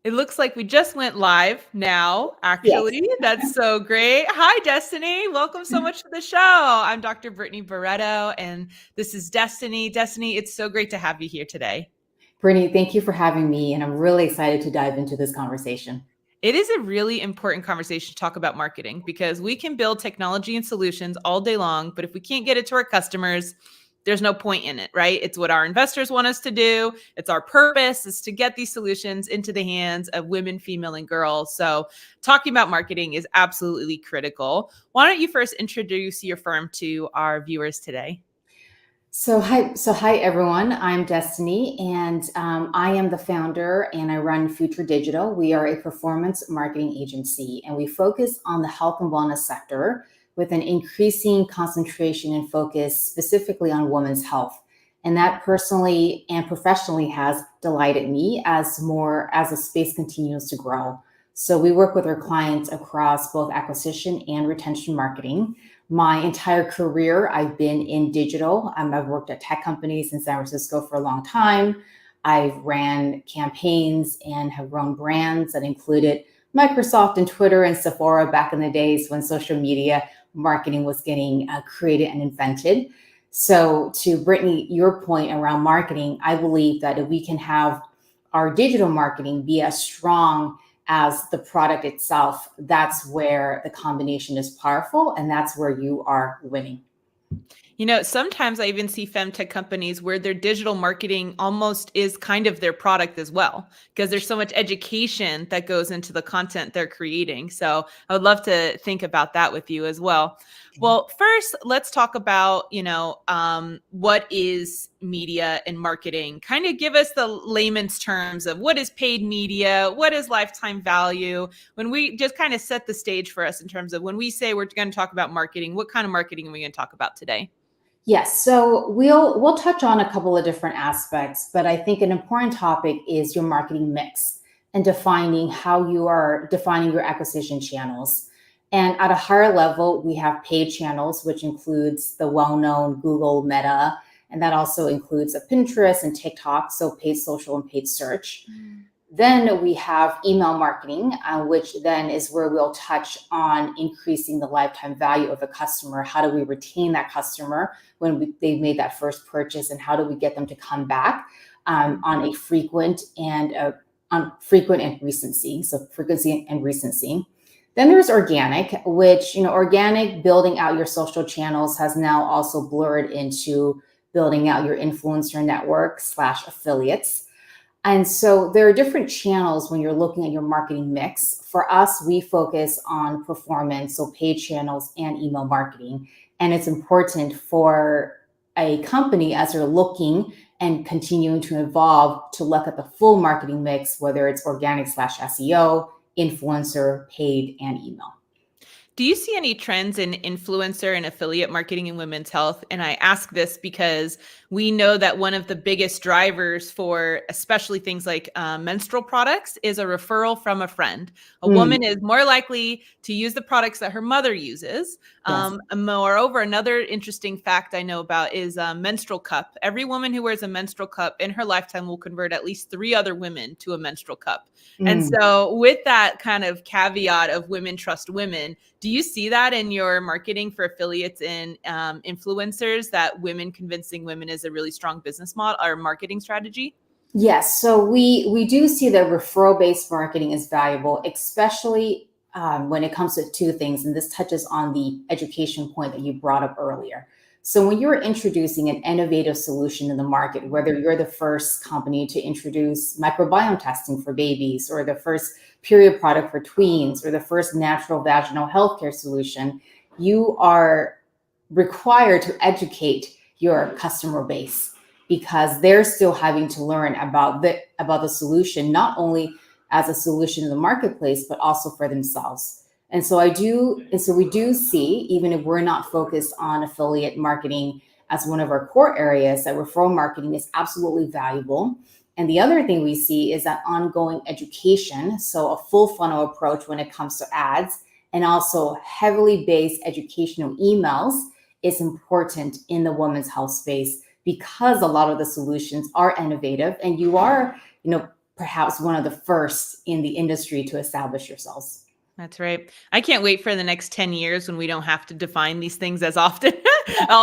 It looks like we just went live now, Yes. actually. That's so great. Hi, Destinee. Welcome so much to the show. I'm Dr. Brittany Baretto, and this is Destinee. Destinee, it's so great to have you here today. Brittany, thank you for having me, and I'm really excited to dive into this conversation. It is a really important conversation to talk about marketing because we can build technology and solutions all day long, but if we can't get it to our customers, there's no point in it, right? It's what our investors want us to do. It's our purpose is to get these solutions into the hands of women, female, and girls. So talking about marketing is absolutely critical. Why don't you first introduce your firm to our viewers today? Hi everyone. I'm Destinee, and I am the founder, and I run Future Digital. We are a performance marketing agency, and we focus on the health and wellness sector with an increasing concentration and focus specifically on women's health. And that personally and professionally has delighted me as the space continues to grow. So we work with our clients across both acquisition and retention marketing. My entire career, I've been in digital. I've worked at tech companies in San Francisco for a long time. I've ran campaigns and have run brands that included Microsoft and Twitter and Sephora back in the days when social media marketing was getting created and invented. So to Brittany, your point around marketing, I believe that if we can have our digital marketing be as strong as the product itself, that's where the combination is powerful, and that's where you are winning. You know, sometimes I even see fem tech companies where their digital marketing almost is kind of their product as well, because there's so much education that goes into the content they're creating. So I would love to think about that with you as well. Well, first, let's talk about, what is media and marketing? Kind of give us the layman's terms of what is paid media, what is lifetime value, when we just kind of set the stage for us in terms of when we say we're going to talk about marketing, what kind of marketing are we going to talk about today? Yes, so we'll touch on a couple of different aspects, but I think an important topic is your marketing mix and defining how you are defining your acquisition channels. And at a higher level, we have paid channels, which includes the well-known Google, Meta, and that also includes a Pinterest and TikTok, so paid social and paid search. Then we have email marketing, which then is where we'll touch on increasing the lifetime value of a customer. How do we retain that customer when they've made that first purchase, and how do we get them to come back on a frequent and recency? So frequency and recency. Then there's organic, which, organic building out your social channels has now also blurred into building out your influencer network / affiliates. And so there are different channels when you're looking at your marketing mix. For us, we focus on performance, so paid channels and email marketing. And it's important for a company as they're looking and continuing to evolve to look at the full marketing mix, whether it's organic / SEO, influencer, paid, and email. Do you see any trends in influencer and affiliate marketing in women's health? And I ask this because we know that one of the biggest drivers for especially things like menstrual products is a referral from a friend. A woman is more likely to use the products that her mother uses. Yes. Moreover, another interesting fact I know about is a menstrual cup. Every woman who wears a menstrual cup in her lifetime will convert at least 3 other women to a menstrual cup. And so with that kind of caveat of women trust women, do you see that in your marketing for affiliates and influencers, that women convincing women is a really strong business model or marketing strategy? Yes, so we do see that referral-based marketing is valuable, especially when it comes to two things, and this touches on the education point that you brought up earlier. So when you're introducing an innovative solution in the market, whether you're the first company to introduce microbiome testing for babies, or the first period product for tweens, or the first natural vaginal healthcare solution, you are required to educate your customer base, because they're still having to learn about the solution, not only as a solution in the marketplace, but also for themselves. And so we do see, even if we're not focused on affiliate marketing as one of our core areas, that referral marketing is absolutely valuable. And the other thing we see is that ongoing education, so a full funnel approach when it comes to ads, and also heavily based educational emails is important in the women's health space, because a lot of the solutions are innovative, and you are, perhaps one of the first in the industry to establish yourselves. That's right. I can't wait for the next 10 years when we don't have to define these things as often.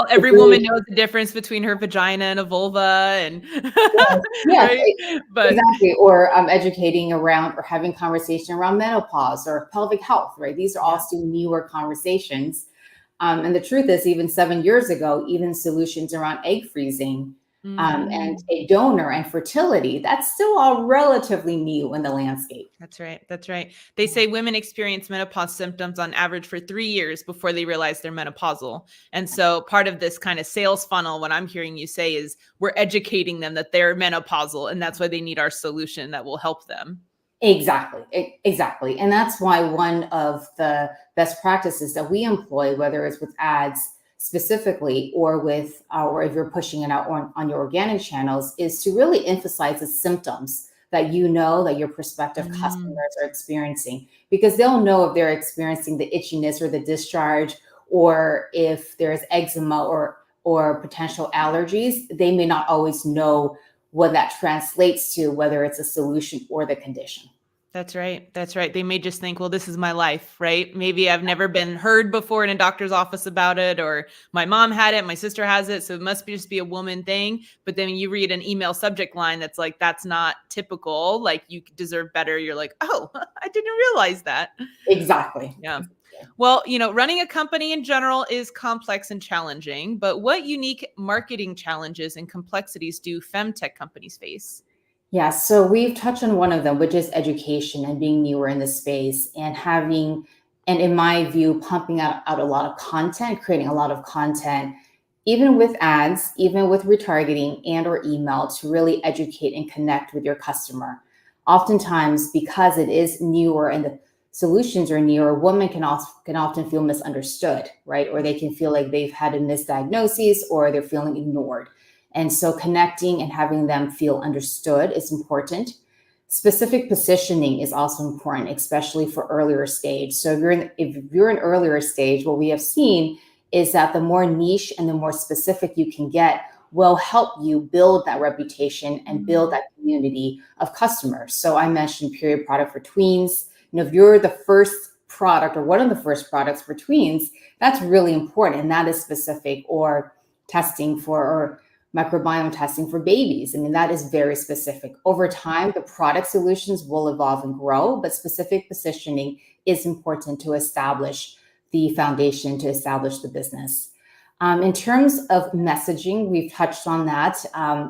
Every woman knows the difference between her vagina and a vulva, and Yeah, right. But exactly. Or educating around or having conversation around menopause or pelvic health, right? These are all still newer conversations. And the truth is, even 7 years ago, even solutions around egg freezing and a donor and fertility, that's still all relatively new in the landscape. That's right. That's right. They say women experience menopause symptoms on average for 3 years before they realize they're menopausal. And so part of this kind of sales funnel, what I'm hearing you say is we're educating them that they're menopausal, and that's why they need our solution that will help them. Exactly. And that's why one of the best practices that we employ, whether it's with ads specifically or with or if you're pushing it out on your organic channels, is to really emphasize the symptoms that that your prospective customers are experiencing, because they'll know if they're experiencing the itchiness or the discharge, or if there's eczema or potential allergies. They may not always know what that translates to, whether it's a solution or the condition. That's right. That's right. They may just think, well, this is my life, right? Maybe I've never been heard before in a doctor's office about it, or my mom had it, my sister has it, so it must just be a woman thing. But then you read an email subject line that's like, that's not typical, like you deserve better. You're like, oh, I didn't realize that. Exactly. Yeah. Well, running a company in general is complex and challenging, but what unique marketing challenges and complexities do femtech companies face? Yeah, so we've touched on one of them, which is education and being newer in the space and and in my view, pumping out a lot of content, creating a lot of content, even with ads, even with retargeting and or email, to really educate and connect with your customer. Oftentimes, because it is newer and the solutions are newer, women can often feel misunderstood, right? Or they can feel like they've had a misdiagnosis or they're feeling ignored. And so connecting and having them feel understood is important. Specific positioning is also important, especially for earlier stage. So if you're in earlier stage, what we have seen is that the more niche and the more specific you can get will help you build that reputation and build that community of customers. So I mentioned period product for tweens. If you're the first product or one of the first products for tweens, that's really important. And that is specific. Or testing or microbiome testing for babies. I mean, that is very specific. Over time, the product solutions will evolve and grow, but specific positioning is important to establish the foundation, to establish the business. In terms of messaging, we've touched on that.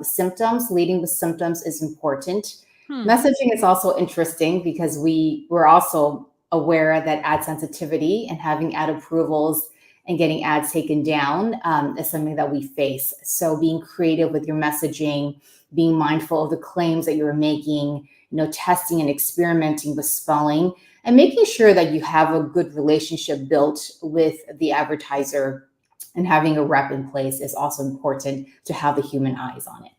Symptoms, leading with symptoms is important. Messaging is also interesting because we're also aware that ad sensitivity and having ad approvals and getting ads taken down is something that we face. So being creative with your messaging, being mindful of the claims that you're making, testing and experimenting with spelling, and making sure that you have a good relationship built with the advertiser, and having a rep in place is also important to have the human eyes on it.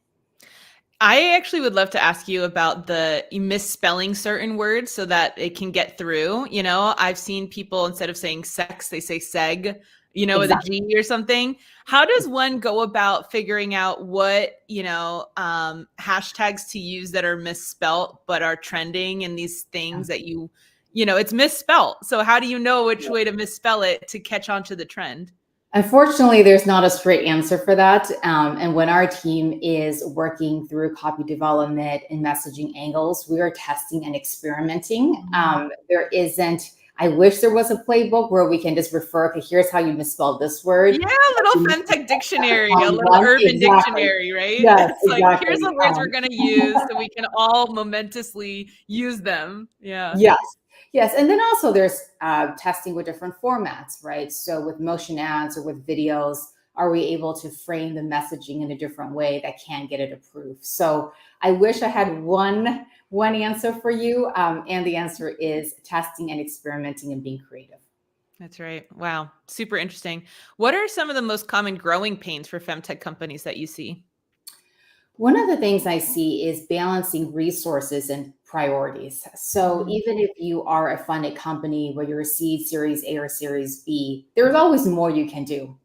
I actually would love to ask you about the misspelling certain words so that it can get through. I've seen people, instead of saying sex, they say seg, with a G or something. How does one go about figuring out what, hashtags to use that are misspelt but are trending, and these things that it's misspelt. So how do you know which way to misspell it to catch on to the trend? Unfortunately, there's not a straight answer for that. And when our team is working through copy development and messaging angles, we are testing and experimenting. There isn't, I wish there was a playbook where we can just refer, okay, here's how you misspelled this word. Yeah, a little Fem Tech dictionary, a little urban dictionary, right? Yes, it's like, here's the words we're going to use so we can all momentously use them. Yeah. Yes. And then also there's testing with different formats, right? So with motion ads or with videos, are we able to frame the messaging in a different way that can get it approved? So I wish I had one answer for you. And the answer is testing and experimenting and being creative. That's right. Wow. Super interesting. What are some of the most common growing pains for femtech companies that you see? One of the things I see is balancing resources and priorities. So even if you are a funded company where you're a seed, Series A or Series B, there's always more you can do.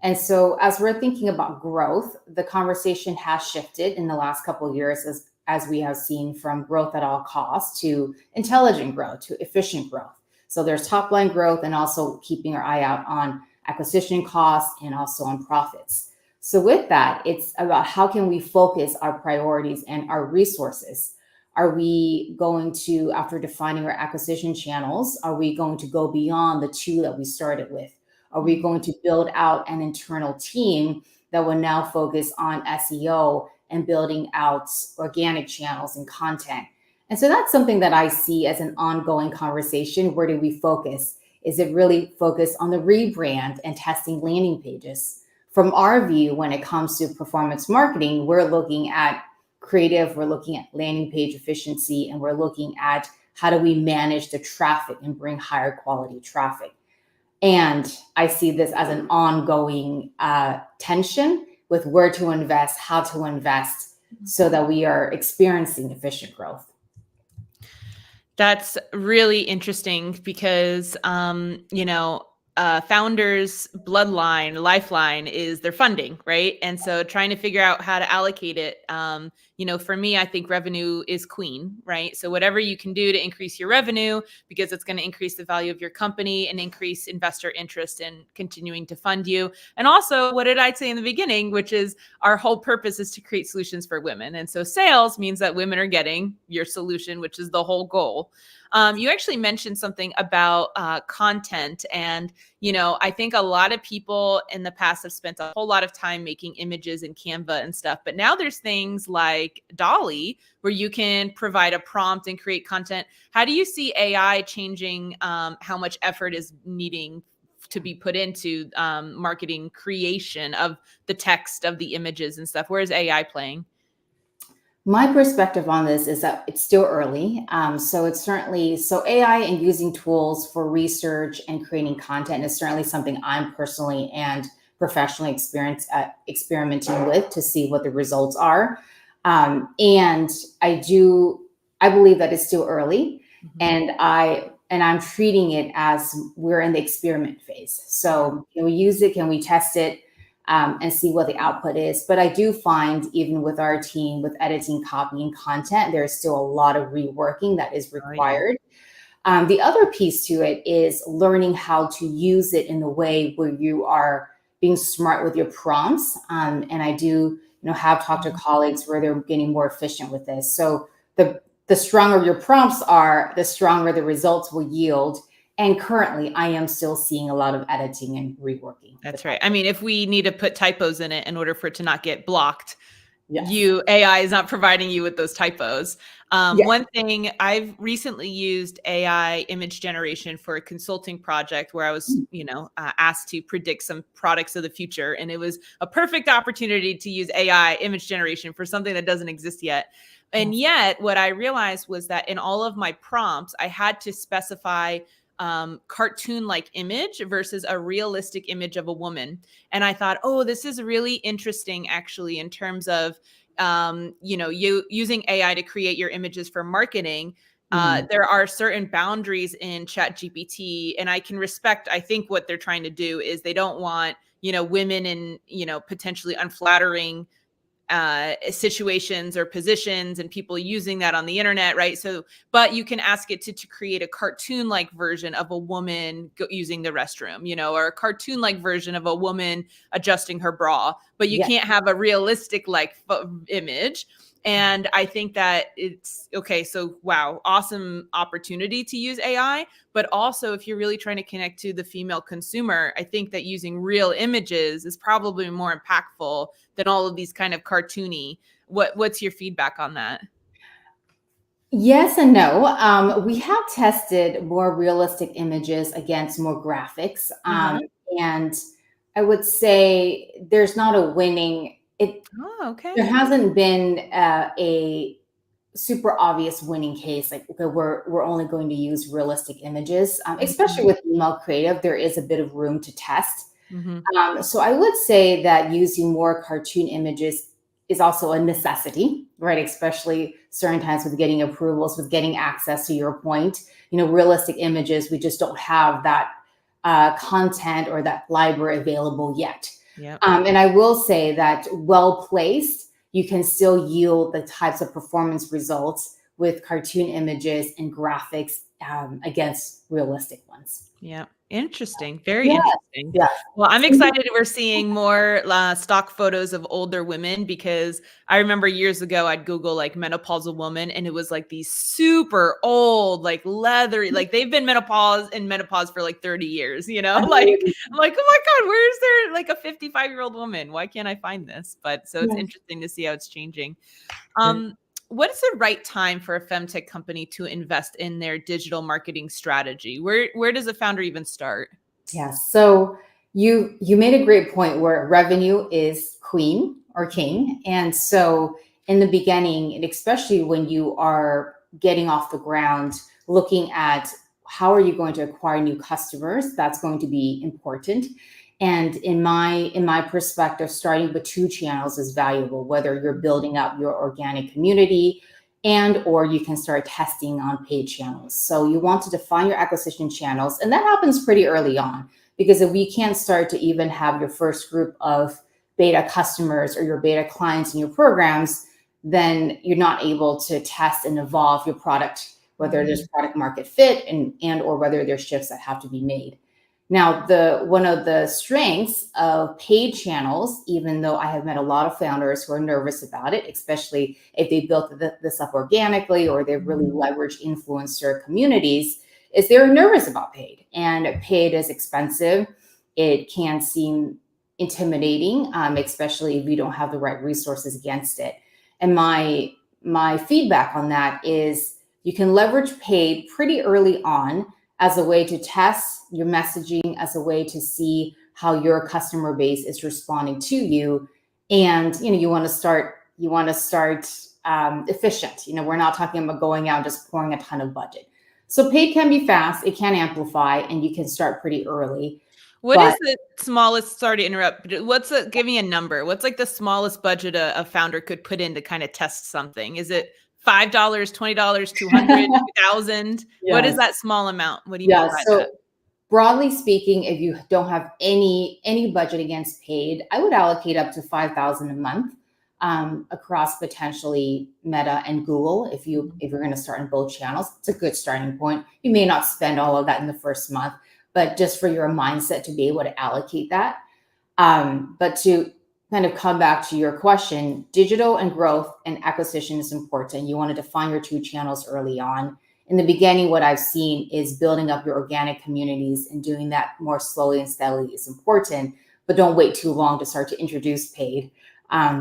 And so as we're thinking about growth, the conversation has shifted in the last couple of years as we have seen, from growth at all costs to intelligent growth to efficient growth. So there's top line growth and also keeping our eye out on acquisition costs and also on profits. So with that, it's about how can we focus our priorities and our resources. Are we going to, after defining our acquisition channels, are we going to go beyond the two that we started with? Are we going to build out an internal team that will now focus on SEO and building out organic channels and content? And so that's something that I see as an ongoing conversation. Where do we focus? Is it really focused on the rebrand and testing landing pages? From our view, when it comes to performance marketing, we're looking at creative, we're looking at landing page efficiency, and we're looking at how do we manage the traffic and bring higher quality traffic. And I see this as an ongoing tension with where to invest, how to invest, so that we are experiencing efficient growth. That's really interesting because, founders' bloodline, lifeline is their funding, right? And so trying to figure out how to allocate it. For me, I think revenue is queen, right? So whatever you can do to increase your revenue, because it's going to increase the value of your company and increase investor interest in continuing to fund you. And also, what did I say in the beginning, which is our whole purpose is to create solutions for women. And so sales means that women are getting your solution, which is the whole goal. You actually mentioned something about content. And, I think a lot of people in the past have spent a whole lot of time making images in Canva and stuff. But now there's things like Dolly where you can provide a prompt and create content. How do you see AI changing how much effort is needing to be put into marketing creation of the text, of the images and stuff? Where is AI playing? My perspective on this is that it's still early. So AI and using tools for research and creating content is certainly something I'm personally and professionally experimenting with to see what the results are. And I believe that it's still early, and I'm treating it as we're in the experiment phase. So can we use it? Can we test it? And see what the output is. But I do find, even with our team, with editing, copy, and content, there's still a lot of reworking that is required. The other piece to it is learning how to use it in the way where you are being smart with your prompts. And I do, have talked to colleagues where they're getting more efficient with this. So the stronger your prompts are, the stronger the results will yield. And currently, I am still seeing a lot of editing and reworking. That's right. I mean, if we need to put typos in it in order for it to not get blocked, yes. AI is not providing you with those typos. Yes. One thing, I've recently used AI image generation for a consulting project where I was, asked to predict some products of the future. And it was a perfect opportunity to use AI image generation for something that doesn't exist yet. And yet what I realized was that in all of my prompts, I had to specify cartoon-like image versus a realistic image of a woman. And I thought, this is really interesting actually, in terms of, you using AI to create your images for marketing. There are certain boundaries in ChatGPT, and I can respect, I think what they're trying to do is they don't want, women in, potentially unflattering situations or positions and people using that on the internet, right? So, but you can ask it to create a cartoon-like version of a woman using the restroom, or a cartoon-like version of a woman adjusting her bra, but you can't have a realistic image. And I think that it's okay. So, wow, awesome opportunity to use AI. But also, if you're really trying to connect to the female consumer, I think that using real images is probably more impactful than all of these kind of cartoony. What's your feedback on that? Yes and no. We have tested more realistic images against more graphics. And I would say there's not a winning. There hasn't been a super obvious winning case. Like, okay, we're only going to use realistic images, especially with email creative. There is a bit of room to test. So I would say that using more cartoon images is also a necessity, right? Especially certain times with getting approvals, with getting access to your point. Realistic images, we just don't have that content or that library available yet. And I will say that well placed, you can still yield the types of performance results with cartoon images and graphics against realistic ones. Yeah. Interesting. Very Yes, interesting. yes. Well, I'm excited we're seeing more stock photos of older women, because I remember years ago I'd Google like menopausal woman, and it was like these super old, like leathery, like they've been in menopause for like 30 years, you know? Like I'm like, "Oh my God, where is there like a 55-year-old woman? Why can't I find this?" But so it's Yes. interesting to see how it's changing. Yes. What is the right time for a femtech company to invest in their digital marketing strategy? Where does a founder even start? Yes. So you made a great point where revenue is queen or king. And so in the beginning, and especially when you are getting off the ground, looking at how are you going to acquire new customers, that's going to be important. And in my perspective, starting with 2 channels is valuable, whether you're building up your organic community and or you can start testing on paid channels. So you want to define your acquisition channels, and that happens pretty early on, because if you can't start to even have your first group of beta customers or your beta clients in your programs, then you're not able to test and evolve your product, whether there's product market fit and or whether there's shifts that have to be made. Now, one of the strengths of paid channels, even though I have met a lot of founders who are nervous about it, especially if they built this up organically or they've really leveraged influencer communities, is they're nervous about paid. And paid is expensive. It can seem intimidating, especially if you don't have the right resources against it. And my feedback on that is you can leverage paid pretty early on as a way to test your messaging, as a way to see how your customer base is responding to you. And you want to start efficient. We're not talking about going out and just pouring a ton of budget. So paid can be fast, it can amplify, and you can start pretty early. What is But the smallest, sorry to interrupt, but give me a number. What's like the smallest budget a founder could put in to kind of test something? Is it $5, $20, 200, 2,000? What is yes, that small amount? What do you mean yes. by So that? broadly speaking, if you don't have any budget against paid, I would allocate up to 5,000 a month across potentially Meta and Google. If you're going to start in both channels, it's a good starting point. You may not spend all of that in the first month, but just for your mindset to be able to allocate that. But to kind of come back to your question, digital and growth and acquisition is important. You want to define your 2 channels early on. In the beginning, what I've seen is building up your organic communities, and doing that more slowly and steadily is important, but don't wait too long to start to introduce paid,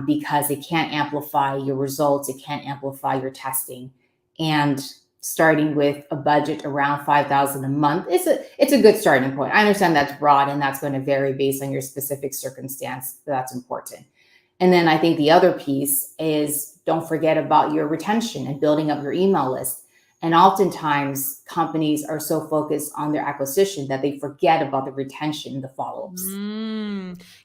because it can't amplify your results. It can't amplify your testing. And starting with a budget around 5,000 a month it's a good starting point. I understand that's broad and that's going to vary based on your specific circumstance, but that's important. And then I think the other piece is, don't forget about your retention and building up your email list. And oftentimes companies are so focused on their acquisition that they forget about the retention, the follow-ups.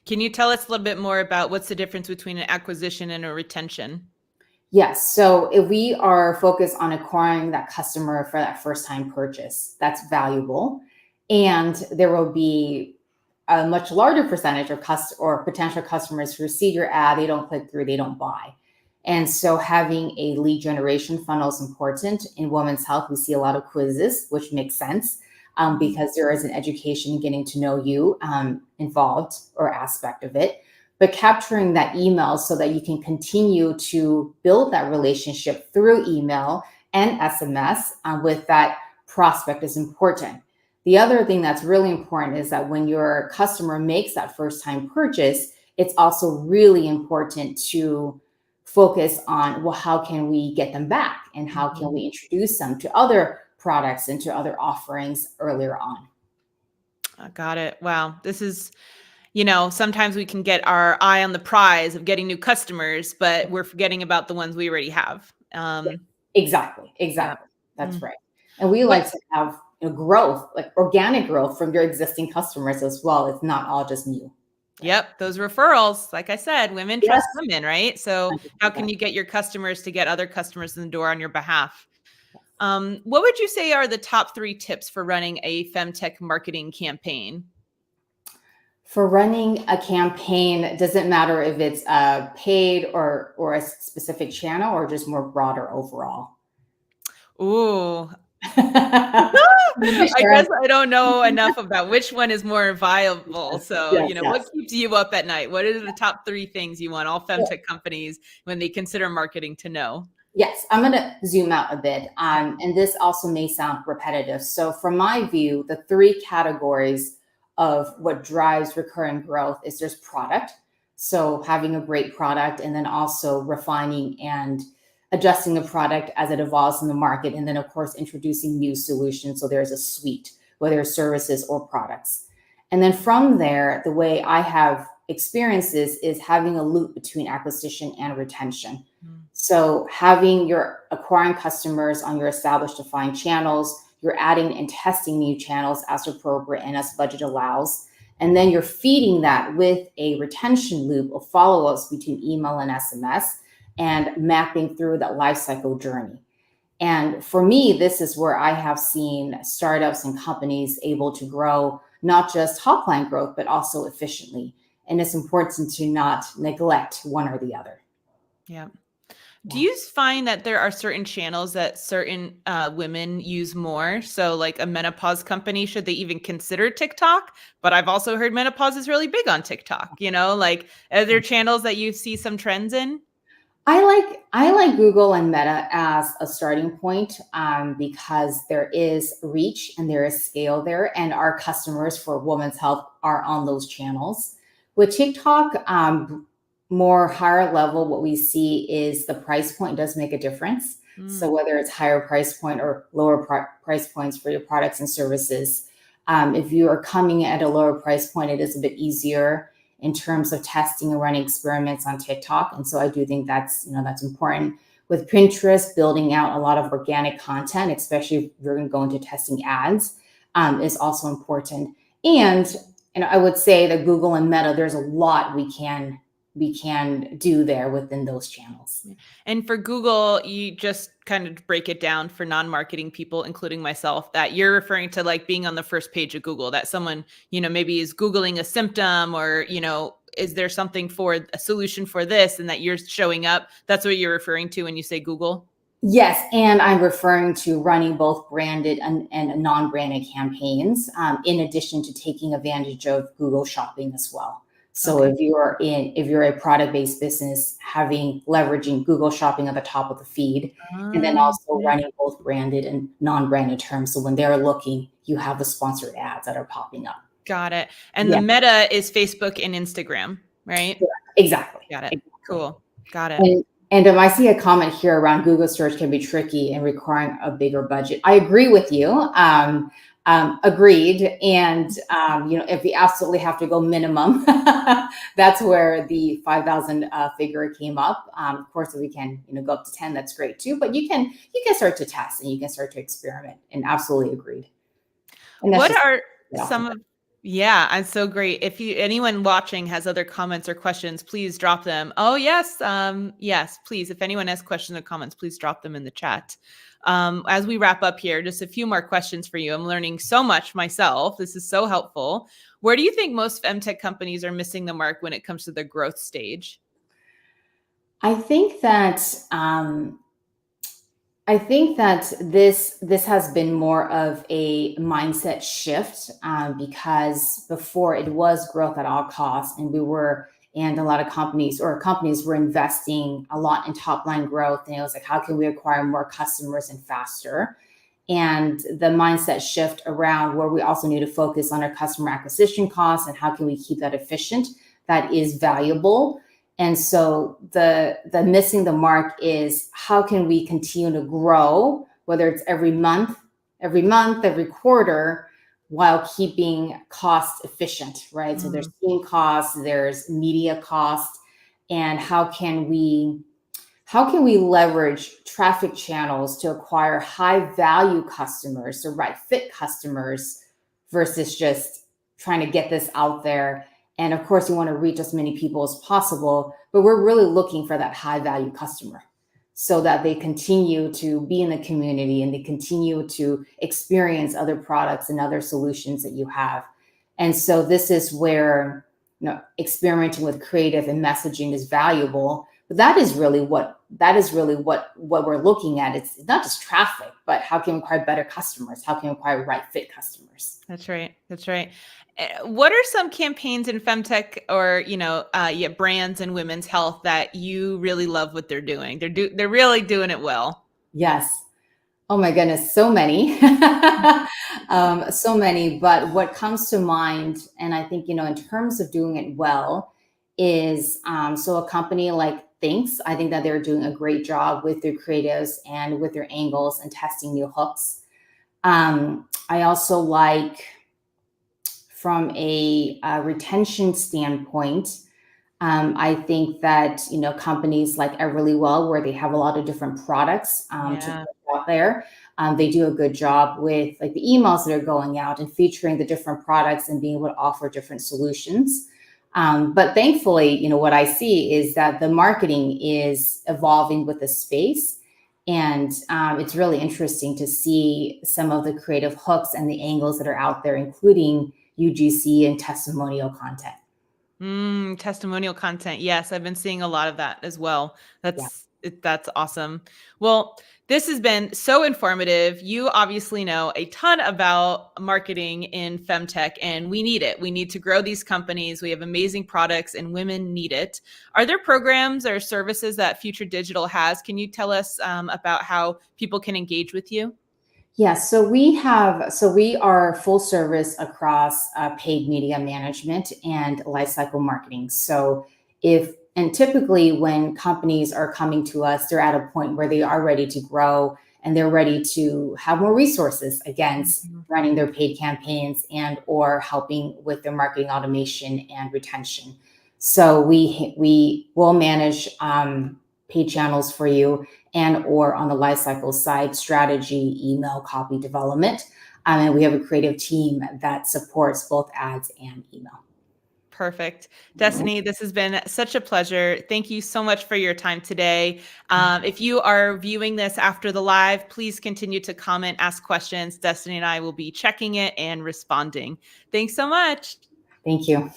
Can you tell us a little bit more about what's the difference between an acquisition and a retention? Yes. So if we are focused on acquiring that customer for that first time purchase, that's valuable. And there will be a much larger percentage of or potential customers who receive your ad, they don't click through, they don't buy. And so having a lead generation funnel is important. In women's health, we see a lot of quizzes, which makes sense, because there is an education in getting to know you involved, or aspect of it. But capturing that email so that you can continue to build that relationship through email and SMS with that prospect is important. The other thing that's really important is that when your customer makes that first time purchase, it's also really important to focus on, well, how can we get them back, and how can we introduce them to other products and to other offerings earlier on. Got it. Wow. This is, sometimes we can get our eye on the prize of getting new customers, but we're forgetting about the ones we already have. Yeah, exactly. Yeah. That's Mm. right. And we What? like to have growth, like organic growth from your existing customers as well. It's not all just new. Right. Yep, those referrals. Like I said, women Yes. trust women, right? So how can 100%. you get your customers to get other customers in the door on your behalf? What would you say are the top 3 tips for running a femtech marketing campaign? For running a campaign, does it matter if it's paid or a specific channel or just more broader overall? Ooh, Let me I share. guess I don't know enough about which one is more viable. Yes, So, yes, what yes. keeps you up at night? What are the top three things you want all So, femtech companies when they consider marketing to know? yes, I'm going to zoom out a bit. And this also may sound repetitive. So, from my view, the three categories of what drives recurring growth is there's product. So, having a great product, and then also refining and adjusting the product as it evolves in the market. And then, of course, introducing new solutions. So, there's a suite, whether it's services or products. And then from there, the way I have experienced this is having a loop between acquisition and retention. Mm. So having your acquiring customers on your established defined channels, you're adding and testing new channels as appropriate and as budget allows. And then you're feeding that with a retention loop of follow-ups between email and SMS and mapping through that life cycle journey. And for me, this is where I have seen startups and companies able to grow, not just top line growth, but also efficiently. And it's important to not neglect one or the other. Yeah. Do Yeah. you find that there are certain channels that certain women use more? So, like a menopause company, should they even consider TikTok? But I've also heard menopause is really big on TikTok. Like, are there channels that you see some trends in? I like Google and Meta as a starting point because there is reach and there is scale there, and our customers for women's health are on those channels. With TikTok, more higher level, what we see is the price point does make a difference. So Mm, whether it's higher price point or lower price points for your products and services, if you are coming at a lower price point, it is a bit easier in terms of testing and running experiments on TikTok. And so I do think that's important. With Pinterest, building out a lot of organic content, especially if you're going to go into testing ads, is also important. And I would say that Google and Meta, there's a lot we can do there within those channels. yeah. And for Google, you just kind of break it down for non-marketing people, including myself, that you're referring to like being on the first page of Google, that someone, maybe is Googling a symptom or, is there something for a solution for this and that you're showing up? That's what you're referring to when you say Google? Yes, and I'm referring to running both branded and non-branded campaigns, in addition to taking advantage of Google Shopping as well. So Okay. if you're a product-based business, having leveraging Google Shopping at the top of the feed, and then also Yeah. running both branded and non-branded terms. So when they're looking, you have the sponsored ads that are popping up. Got it. And the Yeah, meta is Facebook and Instagram, right? exactly. Got it. Exactly. Cool. Got it. And I see a comment here around Google search can be tricky and requiring a bigger budget. I agree with you. Agreed. And if we absolutely have to go minimum, that's where the 5,000 figure came up. Of course, if we can go up to 10, that's great too. But you can start to test and you can start to experiment. And absolutely agreed. And that's What just are get off the some bat. of Yeah, I'm so great. If anyone watching has other comments or questions, please drop them. Oh, yes. Yes, please. If anyone has questions or comments, please drop them in the chat. As we wrap up here, just a few more questions for you. I'm learning so much myself. This is so helpful. Where do you think most femtech companies are missing the mark when it comes to the growth stage? I think that this has been more of a mindset shift, because before it was growth at all costs, and a lot of companies were investing a lot in top line growth, and it was like, how can we acquire more customers and faster? And the mindset shift around where we also need to focus on our customer acquisition costs and how can we keep that efficient, that is valuable. And so the missing the mark is how can we continue to grow, whether it's every quarter, while keeping costs efficient, right? So there's Mm, team costs, there's media costs, and how can we leverage traffic channels to acquire high value customers, the right fit customers, versus just trying to get this out there. And of course, you want to reach as many people as possible, but we're really looking for that high value customer so that they continue to be in the community and they continue to experience other products and other solutions that you have. And so this is where, experimenting with creative and messaging is valuable. But that is really what we're looking at. It's not just traffic, but how can we acquire better customers? How can we acquire right fit customers? That's right. That's right. What are some campaigns in femtech or brands in women's health that you really love what they're doing? They're really doing it well. Yes. Oh my goodness, so many, so many. But what comes to mind, and I think, in terms of doing it well, is so a company like Thinks. I think that they're doing a great job with their creatives and with their angles and testing new hooks. I also like, from a retention standpoint, I think that, companies like Everlywell, where they have a lot of different products to put out there, they do a good job with like the emails that are going out and featuring the different products and being able to offer different solutions. But thankfully, what I see is that the marketing is evolving with the space. And it's really interesting to see some of the creative hooks and the angles that are out there, including UGC and testimonial content. Testimonial content. Yes, I've been seeing a lot of that as well. Yeah. That's awesome. Well, this has been so informative. You obviously know a ton about marketing in femtech, and we need it. We need to grow these companies. We have amazing products, and women need it. Are there programs or services that Future Digital has? Can you tell us about how people can engage with you? Yeah, so we are full service across paid media management and lifecycle marketing. So and typically when companies are coming to us, they're at a point where they are ready to grow and they're ready to have more resources against running their paid campaigns and or helping with their marketing automation and retention. So we will manage paid channels for you, and or on the lifecycle side, strategy, email, copy development. And we have a creative team that supports both ads and email. Perfect. Destinee, this has been such a pleasure. Thank you so much for your time today. If you are viewing this after the live, please continue to comment, ask questions. Destinee and I will be checking it and responding. Thanks so much. Thank you.